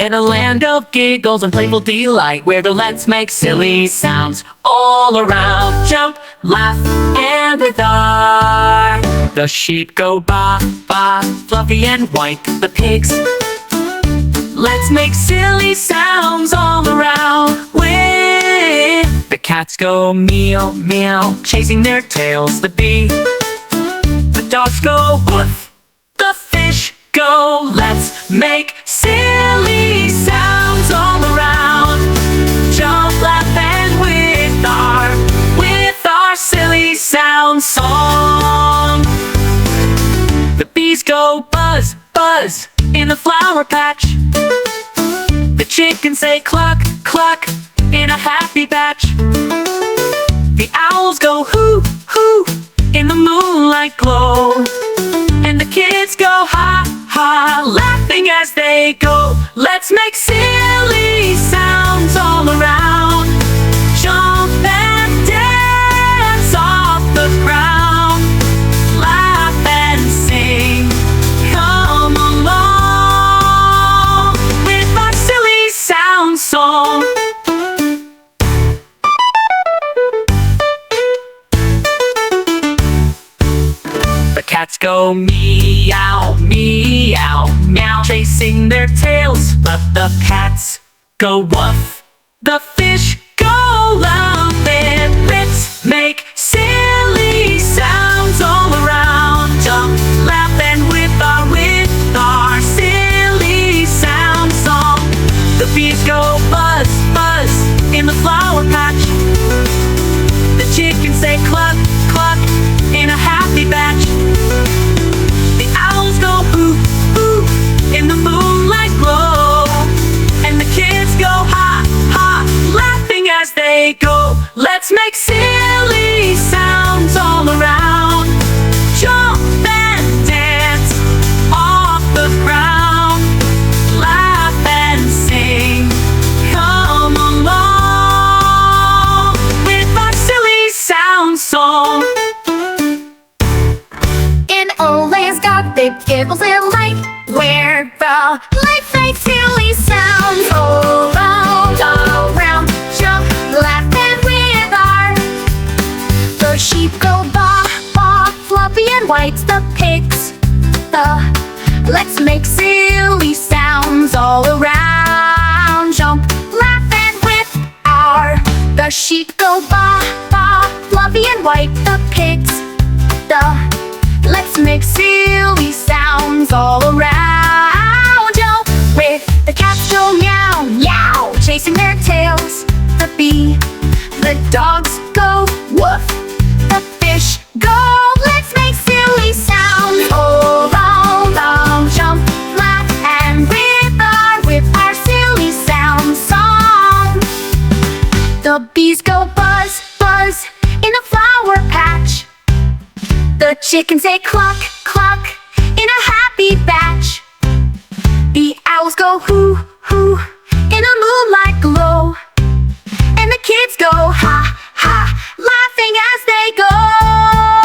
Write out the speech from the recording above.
In a land of giggles and playful delight, where the let's make silly sounds all around. Jump, laugh, and with our the sheep go ba, ba, fluffy and white, the pigs. Let's make silly sounds all around. With the cats go meow, meow, chasing their tails, the bee. The dogs go woof, the fish go. Let's make silly sounds all around. Jump, laugh, and with our silly sound song. The bees go buzz, buzz in the flower patch. The chickens say cluck, cluck in a happy batch. The owls go hoo, hoo in the moonlight glow. And the kids go ha, ha, laughing as they go. Let's make silly sounds all around. Jump and dance off the ground. Laugh and sing, come along with our silly sound song. The cats go meow, meow, meow, chasing their tails, but the cats go woof. The fish go laughing. Let's make silly sounds all around. Jump, laugh, and with our silly sound song. The bees go buzz, buzz in the flower patch. The chickens say cluck, cluck in a happy batch. The owls go hoo, hoo in the moonlight glow. And the kids go ha, ha, laughing as they go. Let's make silly sounds all around. Jump and dance off the ground. Laugh and sing, come along with our silly sound song. In Olay's got big giggles and light, where the life makes silly sounds all around, all around. Jump, laugh, and with our the sheep go ba, ba, fluffy and white, the pigs. Let's make silly sounds all around. Jump, laugh, and with our the sheep go ba, ba, fluffy and white, the pigs. Let's make silly sounds all around. Jump, with the cats go meow, meow, chasing their tails, the bee. The dogs go woof, the fish go. Let's make silly sounds all around. Jump, laugh, and with our silly sound song. The bees go buzz, buzz in the flower patch. The chickens say cluck, cluck in a happy batch. The owls go hoo, hoo in a moonlight glow. And the kids go ha, ha, laughing as they go.